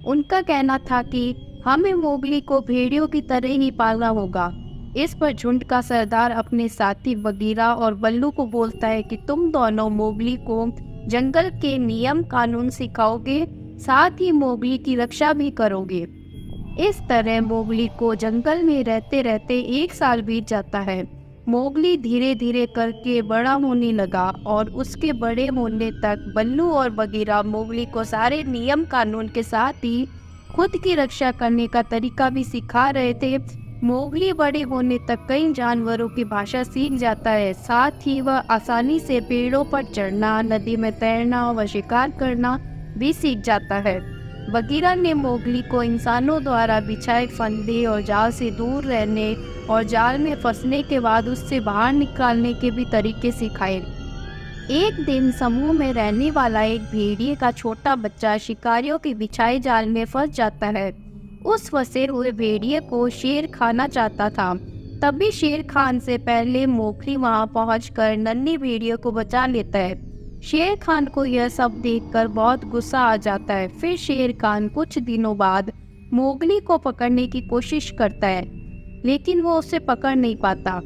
उनका कहना था कि हमें मोगली को भेड़ियों की तरह ही पालना होगा। इस पर झुंड का सरदार अपने साथी बगीरा और बल्लू को बोलता है कि तुम दोनों मोगली को जंगल के नियम कानून सिखाओगे, साथ ही मोगली की रक्षा भी करोगे। इस तरह मोगली को जंगल में रहते रहते 1 साल बीत जाता है। मोगली धीरे धीरे करके बड़ा होने लगा और उसके बड़े होने तक बल्लू और बगीरा मोगली को सारे नियम कानून के साथ ही खुद की रक्षा करने का तरीका भी सिखा रहे थे। मोगली बड़े होने तक कई जानवरों की भाषा सीख जाता है। साथ ही वह आसानी से पेड़ों पर चढ़ना, नदी में तैरना व शिकार करना भी सीख जाता है। बगीरा ने मोगली को इंसानों द्वारा बिछाए फंदे और जाल से दूर रहने और जाल में फंसने के बाद उससे बाहर निकालने के भी तरीके सिखाए। एक दिन समूह में रहने वाला एक भेड़िए का छोटा बच्चा शिकारियों के बिछाए जाल में फंस जाता है। उस फंसे हुए भेड़िए को शेर खाना चाहता था। तभी शेर खान से पहले मोगली वहां पहुंचकर नन्ही भेड़िए को बचा लेता है। शेर खान को यह सब देखकर बहुत गुस्सा आ जाता है। फिर शेर खान कुछ दिनों बाद मोगली को पकड़ने की कोशिश करता है, लेकिन वो उसे पकड़ नहीं पाता।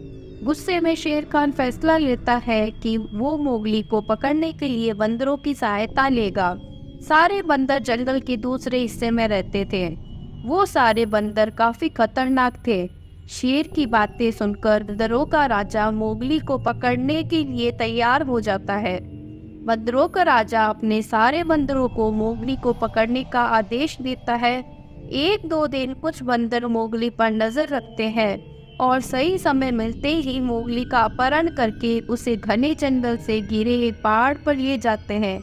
गुस्से में शेर खान फैसला लेता है कि वो मोगली को पकड़ने के लिए बंदरों की सहायता लेगा। सारे बंदर जंगल के दूसरे हिस्से में रहते थे। वो सारे बंदर काफी खतरनाक थे। शेर की बातें सुनकर बंदरों का राजा मोगली को पकड़ने के लिए तैयार हो जाता है। बंदरों का राजा अपने सारे बंदरों को मोगली को पकड़ने का आदेश देता है। 1-2 दिन कुछ बंदर मोगली पर नजर रखते हैं और सही समय मिलते ही मोगली का अपहरण करके उसे घने जंगल से घिरे एक पहाड़ पर ले जाते हैं।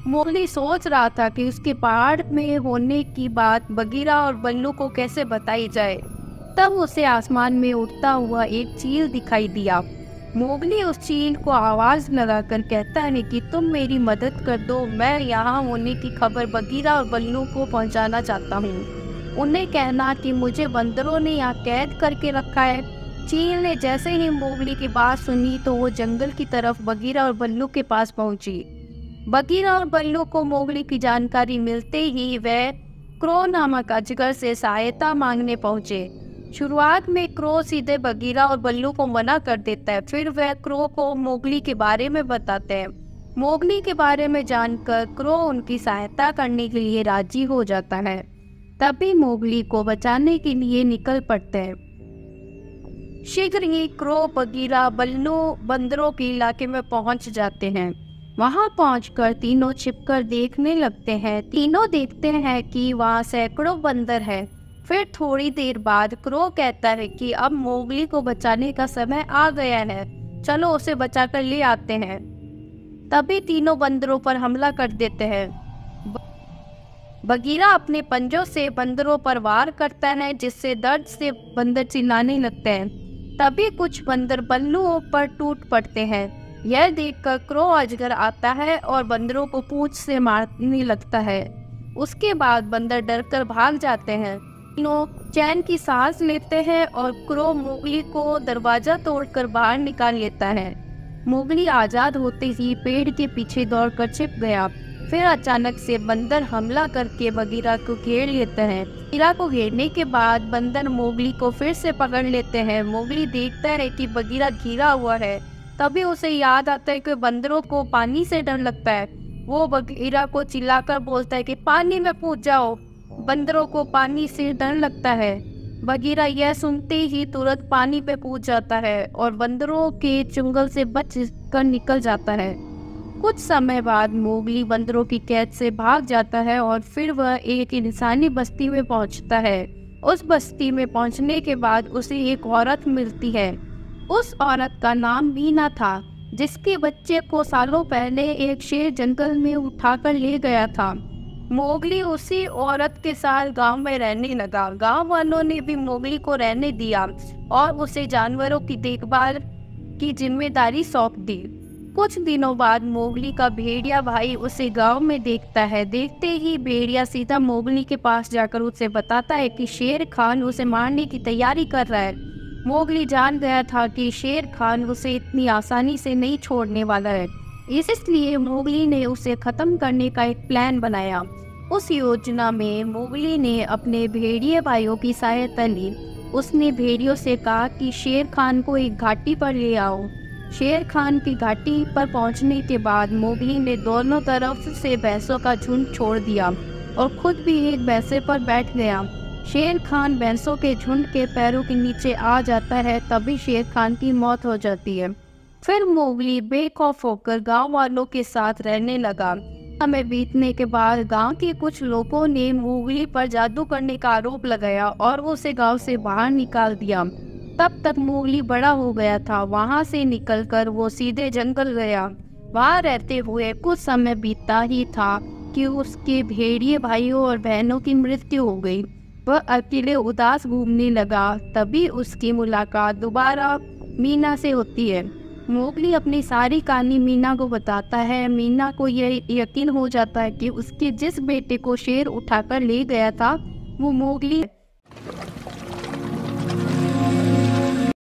मोगली सोच रहा था कि उसके पहाड़ में होने की बात बगीरा और बल्लू को कैसे बताई जाए। तब उसे आसमान में उड़ता हुआ एक चील दिखाई दिया। मोगली उस चील को आवाज लगाकर कहता है कि तुम मेरी मदद कर दो, मैं यहाँ होने की खबर बगीरा और बल्लू को पहुँचाना चाहता हूँ। उन्हें कहना कि मुझे बंदरों ने यहाँ कैद करके रखा है। चील ने जैसे ही मोगली की बात सुनी तो वो जंगल की तरफ बगीरा और बल्लू के पास पहुंची। बगीरा और बल्लू को मोगली की जानकारी मिलते ही वह क्रो नामक अजगर से सहायता मांगने पहुंचे। शुरुआत में क्रो सीधे बगीरा और बल्लू को मना कर देता है। फिर वह क्रो को मोगली के बारे में बताते हैं। मोगली के बारे में जानकर क्रो उनकी सहायता करने के लिए राजी हो जाता है। तभी मोगली को बचाने के लिए निकल पड़ते हैं। शीघ्र ही क्रो बगीरा बल्लू बंदरों के इलाके में पहुंच जाते हैं। वहां पहुंचकर तीनों छिपकर देखने लगते हैं। तीनों देखते हैं कि वहां सैकड़ों बंदर हैं। फिर थोड़ी देर बाद क्रो कहता है कि अब मोगली को बचाने का समय आ गया है, चलो उसे बचाकर ले आते हैं। तभी तीनों बंदरों पर हमला कर देते हैं। बगीरा अपने पंजों से बंदरों पर वार करता है, जिससे दर्द से बंदर चिल्लाने लगते हैं। तभी कुछ बंदर बल्लुओं पर टूट पड़ते हैं। यह देखकर क्रो अजगर आता है और बंदरों को पूंछ से मारने लगता है। उसके बाद बंदर डरकर भाग जाते हैं। तीनों चैन की सांस लेते हैं और क्रो मोगली को दरवाजा तोड़कर बाहर निकाल लेता है। मोगली आजाद होते ही पेड़ के पीछे दौड़कर छिप गया। फिर अचानक से बंदर हमला करके बगीरा को घेर लेते हैं। बगीरा को घेरने के बाद बंदर मोगली को फिर से पकड़ लेते हैं। मोगली देखता है कि बगीरा घिरा हुआ है। तभी उसे याद आता है कि बंदरों को पानी से डर लगता है। वो बगीरा को चिल्लाकर बोलता है कि पानी में कूद जाओ। बंदरों को पानी से डर लगता है। बगीरा यह सुनते ही तुरंत पानी पे कूद जाता है और बंदरों के चुंगल से बच कर निकल जाता है। कुछ समय बाद मोगली बंदरों की कैद से भाग जाता है और फिर वह एक इंसानी बस्ती में पहुंचता है। उस बस्ती में पहुंचने के बाद उसे एक औरत मिलती है। उस औरत का नाम मीना था, जिसके बच्चे को सालों पहले एक शेर जंगल में उठाकर ले गया था। मोगली उसी औरत के साथ गांव में रहने लगा। गांव वालों ने भी मोगली को रहने दिया और उसे जानवरों की देखभाल की जिम्मेदारी सौंप दी। कुछ दिनों बाद मोगली का भेड़िया भाई उसे गांव में देखता है। देखते ही भेड़िया सीधा मोगली के पास जाकर उसे बताता है कि शेर खान उसे मारने की तैयारी कर रहा है। मोगली जान गया था कि शेर खान उसे इतनी आसानी से नहीं छोड़ने वाला है, इसलिए मोगली ने उसे खत्म करने का एक प्लान बनाया। उस योजना में मोगली ने अपने भेड़िए भाइयों की सहायता ली। उसने भेड़ियों से कहा कि शेर खान को एक घाटी पर ले आओ। शेर खान की घाटी पर पहुंचने के बाद मोगली ने दोनों तरफ से भैंसों का झुंड छोड़ दिया और खुद भी एक भैंसे पर बैठ गया। शेर खान भैंसों के झुंड के पैरों के नीचे आ जाता है, तभी शेर खान की मौत हो जाती है। फिर मोगली बेखौफ होकर गांव वालों के साथ रहने लगा। समय बीतने के बाद गांव के कुछ लोगों ने मोगली पर जादू करने का आरोप लगाया और उसे गांव से बाहर निकाल दिया। तब तक मोगली बड़ा हो गया था। वहां से निकलकर वो सीधे जंगल गया। वहां रहते हुए कुछ समय बीता ही था कि उसके भेड़िए भाइयों और बहनों की मृत्यु हो गई। वह अकेले उदास घूमने लगा। तभी उसकी मुलाकात दोबारा मीना से होती है। मोगली अपनी सारी कहानी मीना को बताता है। मीना को यह यकीन हो जाता है कि उसके जिस बेटे को शेर उठाकर ले गया था वो मोगली